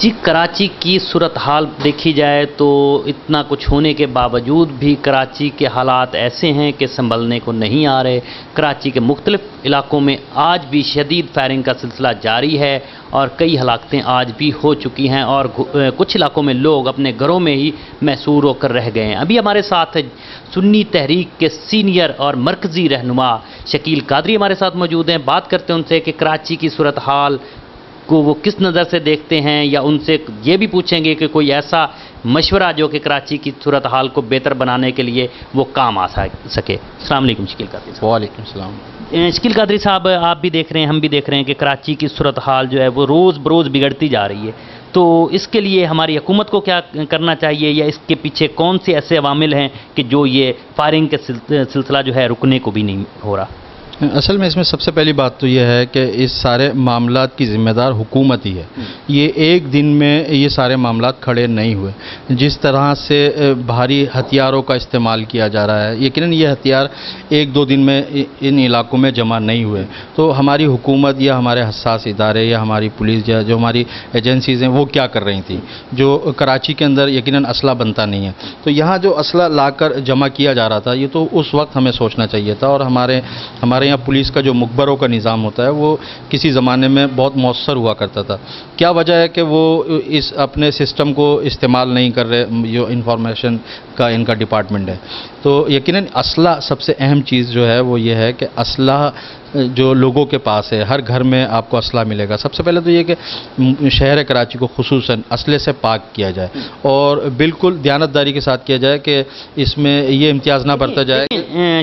جی، کراچی کی صورتحال دیکھی جائے تو اتنا کچھ ہونے کے باوجود بھی کراچی کے حالات ایسے ہیں کہ سنبھلنے کو نہیں آ رہے۔ کراچی کے مختلف علاقوں میں آج بھی شدید فائرنگ کا سلسلہ جاری ہے اور کئی ہلاکتیں آج بھی ہو چکی ہیں اور کچھ علاقوں میں لوگ اپنے گھروں میں ہی محصور ہو کر رہ گئے ہیں۔ ابھی ہمارے ساتھ سنی تحریک کے سینئر اور مرکزی رہنما شکیل قادری ہمارے ساتھ موجود ہیں۔ بات کرتے ہیں ان سے کہ کراچی کی صورتحال کو وہ کس نظر سے دیکھتے ہیں، یا ان سے یہ بھی پوچھیں گے کہ کوئی ایسا مشورہ جو کہ کراچی کی صورتحال کو بہتر بنانے کے لیے وہ کام آ سکے۔ السلام علیکم شکیل قادری صاحب۔ وعلیکم السلام۔ شکیل قادری صاحب، آپ بھی دیکھ رہے ہیں، ہم بھی دیکھ رہے ہیں کہ کراچی کی صورتحال جو ہے وہ روز بروز بگڑتی جا رہی ہے، تو اس کے لیے ہماری حکومت کو کیا کرنا چاہیے، یا اس کے پیچھے کون سے ایسے عوامل ہیں کہ جو یہ فائرنگ کے سلسلہ جو ہے رکنے کو بھی نہیں ہو رہا؟ اصل میں اس میں سب سے پہلی بات تو یہ ہے کہ اس سارے معاملات کی ذمہ دار حکومت ہی ہے۔ یہ ایک دن میں یہ سارے معاملات کھڑے نہیں ہوئے۔ جس طرح سے بھاری ہتھیاروں کا استعمال کیا جا رہا ہے، یقیناً یہ ہتھیار ایک دو دن میں ان علاقوں میں جمع نہیں ہوئے، تو ہماری حکومت یا ہمارے حساس ادارے یا ہماری پولیس یا جو ہماری ایجنسیز ہیں وہ کیا کر رہی تھیں؟ جو کراچی کے اندر یقیناً اسلحہ بنتا نہیں ہے، تو یہاں جو اسلحہ لا کر جمع کیا جا رہا تھا، یہ تو اس وقت ہمیں سوچنا چاہیے تھا۔ اور ہمارے یہاں پولیس کا جو مخبروں کا نظام ہوتا ہے وہ کسی زمانے میں بہت مؤثر ہوا کرتا تھا۔ کیا وجہ ہے کہ وہ اس اپنے سسٹم کو استعمال نہیں کر رہے، جو انفارمیشن کا ان کا ڈپارٹمنٹ ہے؟ تو یقیناً اسلحہ سب سے اہم چیز جو ہے وہ یہ ہے کہ اسلحہ جو لوگوں کے پاس ہے، ہر گھر میں آپ کو اسلحہ ملے گا۔ سب سے پہلے تو یہ کہ شہر کراچی کو خصوصاً اسلحے سے پاک کیا جائے اور بالکل دیانتداری کے ساتھ کیا جائے کہ اس میں یہ امتیاز نہ برتا جائے۔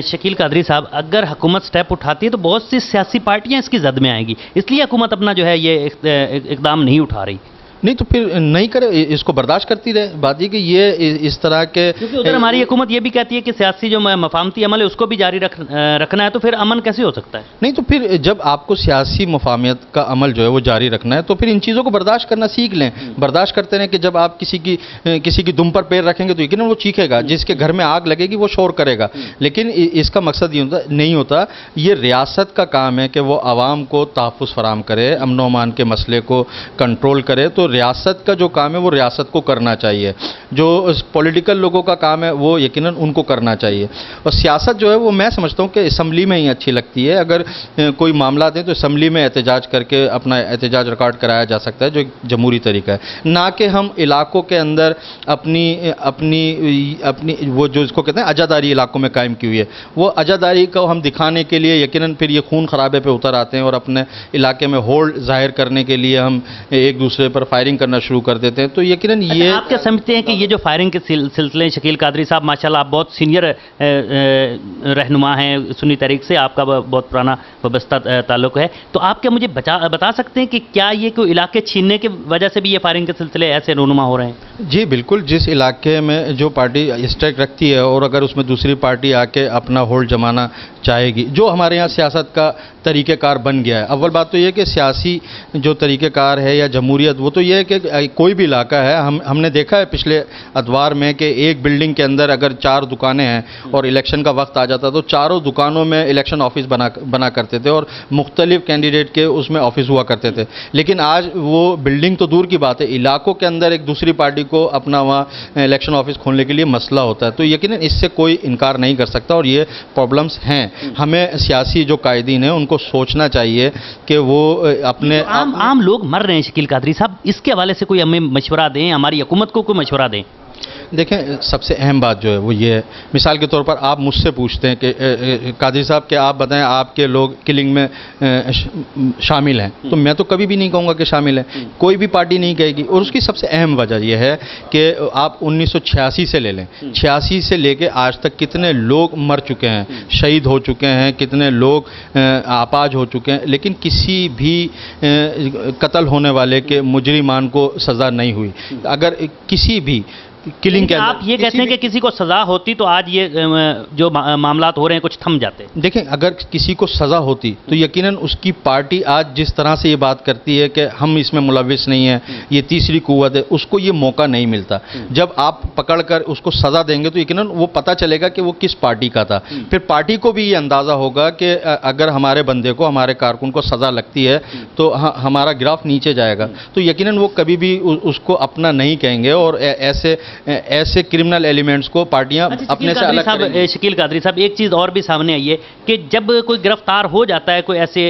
شکیل قادری صاحب، اگر حکومت سٹیپ اٹھاتی ہے تو بہت سی سیاسی پارٹیاں اس کی زد میں آئیں گی، اس لیے حکومت اپنا جو ہے یہ اقدام نہیں اٹھا رہی۔ نہیں تو پھر نہیں کرے، اس کو برداشت کرتی رہے۔ بات یہ کہ یہ اس طرح کے، کیونکہ ادھر ہماری حکومت یہ بھی کہتی ہے کہ سیاسی جو مفاہمتی عمل ہے اس کو بھی جاری رکھنا ہے، تو پھر امن کیسے ہو سکتا ہے؟ نہیں تو پھر جب آپ کو سیاسی مفاہمت کا عمل جو ہے وہ جاری رکھنا ہے تو پھر ان چیزوں کو برداشت کرنا سیکھ لیں۔ برداشت کرتے رہیں کہ جب آپ کسی کی دم پر پیر رکھیں گے تو یقیناً وہ چیخے گا، جس کے گھر میں آگ لگے گی وہ شور کرے گا، لیکن اس کا مقصد یہ نہیں ہوتا۔ یہ ریاست کا کام ہے کہ وہ عوام کو تحفظ فراہم کرے، امن و امان کے مسئلے کو کنٹرول کرے، تو ریاست کا جو کام ہے وہ ریاست کو کرنا چاہیے۔ جو پولیٹیکل لوگوں کا کام ہے وہ یقیناً ان کو کرنا چاہیے۔ اور سیاست جو ہے وہ میں سمجھتا ہوں کہ اسمبلی میں ہی اچھی لگتی ہے۔ اگر کوئی معاملات ہیں تو اسمبلی میں احتجاج کر کے اپنا احتجاج ریکارڈ کرایا جا سکتا ہے، جو ایک جمہوری طریقہ ہے، نہ کہ ہم علاقوں کے اندر اپنی وہ جو اس کو کہتے ہیں عزاداری علاقوں میں قائم کی ہوئی ہے، وہ عزاداری کو ہم دکھانے کے لیے یقیناً پھر یہ خون خرابے پہ اتر آتے ہیں اور اپنے علاقے میں ہولڈ ظاہر کرنے کے لیے ہم ایک دوسرے پر فائرنگ کرنا شروع کر دیتے ہیں۔ تو یقیناً یہ آپ کیا سمجھتے ہیں کہ یہ جو فائرنگ کے سلسلے، شکیل قادری صاحب ماشاءاللہ آپ بہت سینئر رہنما ہیں سنی تحریک سے، آپ کا بہت پرانا وابستہ تعلق ہے، تو آپ کیا مجھے بتا سکتے ہیں کہ کیا یہ کوئی علاقے چھیننے کی وجہ سے بھی یہ فائرنگ کے سلسلے ایسے رونما ہو رہے ہیں؟ جی بالکل، جس علاقے میں جو پارٹی اسٹیک رکھتی ہے اور اگر اس میں دوسری پارٹی آ کے اپنا ہولڈ جمانا چاہے گی، جو ہمارے یہاں سیاست کا طریقہ کار بن گیا ہے۔ اول بات تو یہ کہ سیاسی جو طریقہ کار ہے یا جمہوریت، وہ تو یہ ہے کہ کوئی بھی علاقہ ہے، ہم نے دیکھا ہے پچھلے ادوار میں کہ ایک بلڈنگ کے اندر اگر 4 دکانیں ہیں اور الیکشن کا وقت آ جاتا تو چاروں دکانوں میں الیکشن آفس بنا کرتے تھے اور مختلف کینڈیڈیٹ کے اس میں آفس ہوا کرتے تھے۔ لیکن آج وہ بلڈنگ تو دور کی بات ہے، علاقوں کے اندر ایک دوسری پارٹی کو اپنا وہاں الیکشن آفس کھولنے کے لیے مسئلہ ہوتا ہے، تو یقیناً اس سے کوئی انکار نہیں کر سکتا اور یہ پرابلمس ہیں۔ ہمیں سیاسی جو قائدین ہیں ان کو سوچنا چاہیے کہ وہ اپنے عام لوگ مر رہے ہیں شکیل قادری صاحب، اس کے حوالے سے کوئی ہمیں مشورہ دیں، ہماری حکومت کو کوئی مشورہ دیں۔ دیکھیں، سب سے اہم بات جو ہے وہ یہ ہے، مثال کے طور پر آپ مجھ سے پوچھتے ہیں کہ قادری صاحب کہ آپ بتائیں آپ کے لوگ کلنگ میں شامل ہیں، تو میں تو کبھی بھی نہیں کہوں گا کہ شامل ہیں، کوئی بھی پارٹی نہیں کہے گی۔ اور اس کی سب سے اہم وجہ یہ ہے کہ آپ 1986 سے لے لیں، 86 سے لے کے آج تک کتنے لوگ مر چکے ہیں، شہید ہو چکے ہیں، کتنے لوگ اپاہج ہو چکے ہیں، لیکن کسی بھی قتل ہونے والے کے مجرمان کو سزا نہیں ہوئی۔ اگر کسی بھی کلنگ کے آپ یہ کہتے ہیں کہ کسی کو سزا ہوتی تو آج یہ جو معاملات ہو رہے ہیں کچھ تھم جاتے؟ دیکھیں، اگر کسی کو سزا ہوتی تو یقیناً اس کی پارٹی آج جس طرح سے یہ بات کرتی ہے کہ ہم اس میں ملوث نہیں ہیں، یہ تیسری قوت ہے، اس کو یہ موقع نہیں ملتا۔ جب آپ پکڑ کر اس کو سزا دیں گے تو یقیناً وہ پتہ چلے گا کہ وہ کس پارٹی کا تھا۔ پھر پارٹی کو بھی یہ اندازہ ہوگا کہ اگر ہمارے بندے کو، ہمارے کارکن کو سزا لگتی ہے تو ہمارا گراف نیچے جائے گا، تو یقیناً وہ کبھی بھی اس کو اپنا نہیں کہیں گے، اور ایسے کرمنل ایلیمنٹس کو پارٹیاں اپنے سے الگ کریں گی۔ شکیل قادری صاحب، ایک چیز اور بھی سامنے آئی ہے کہ جب کوئی گرفتار ہو جاتا ہے، کوئی ایسے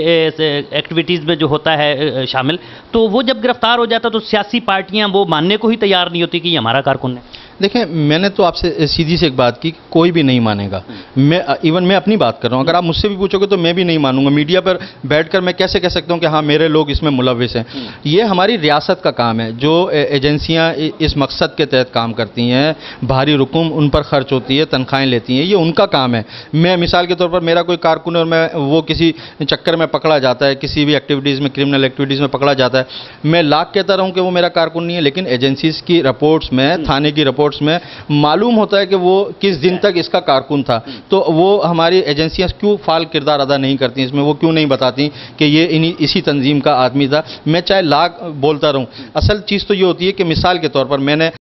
ایکٹیویٹیز میں جو ہوتا ہے شامل، تو وہ جب گرفتار ہو جاتا ہے تو سیاسی پارٹیاں وہ ماننے کو ہی تیار نہیں ہوتی کہ یہ ہمارا کارکن ہے۔ دیکھیں، میں نے تو آپ سے سیدھی سے ایک بات کی، کوئی بھی نہیں مانے گا۔ میں اپنی بات کر رہا ہوں، اگر آپ مجھ سے بھی پوچھو گے تو میں بھی نہیں مانوں گا۔ میڈیا پر بیٹھ کر میں کیسے کہہ سکتا ہوں کہ ہاں میرے لوگ اس میں ملوث ہیں؟ یہ ہماری ریاست کا کام ہے، جو ایجنسیاں اس مقصد کے تحت کام کرتی ہیں، بھاری رقم ان پر خرچ ہوتی ہے، تنخواہیں لیتی ہیں، یہ ان کا کام ہے۔ میں مثال کے طور پر میرا کوئی کارکن ہے اور وہ کسی چکر میں پکڑا جاتا ہے، کسی بھی ایکٹیویٹیز میں، کرمنل ایکٹیویٹیز میں پکڑا جاتا ہے، میں لاکھ کہتا رہا ہوں کہ وہ میرا کارکن نہیں ہے، لیکن ایجنسیز کی رپورٹس میں، تھانے کی رپورٹس میں معلوم ہوتا ہے کہ وہ کس دن تک اس کا کارکن تھا۔ تو وہ ہماری ایجنسیاں کیوں فعال کردار ادا نہیں کرتی اس میں؟ وہ کیوں نہیں بتاتی کہ یہ اسی تنظیم کا آدمی تھا؟ میں چاہے لاکھ بولتا رہوں، اصل چیز تو یہ ہوتی ہے کہ مثال کے طور پر میں نے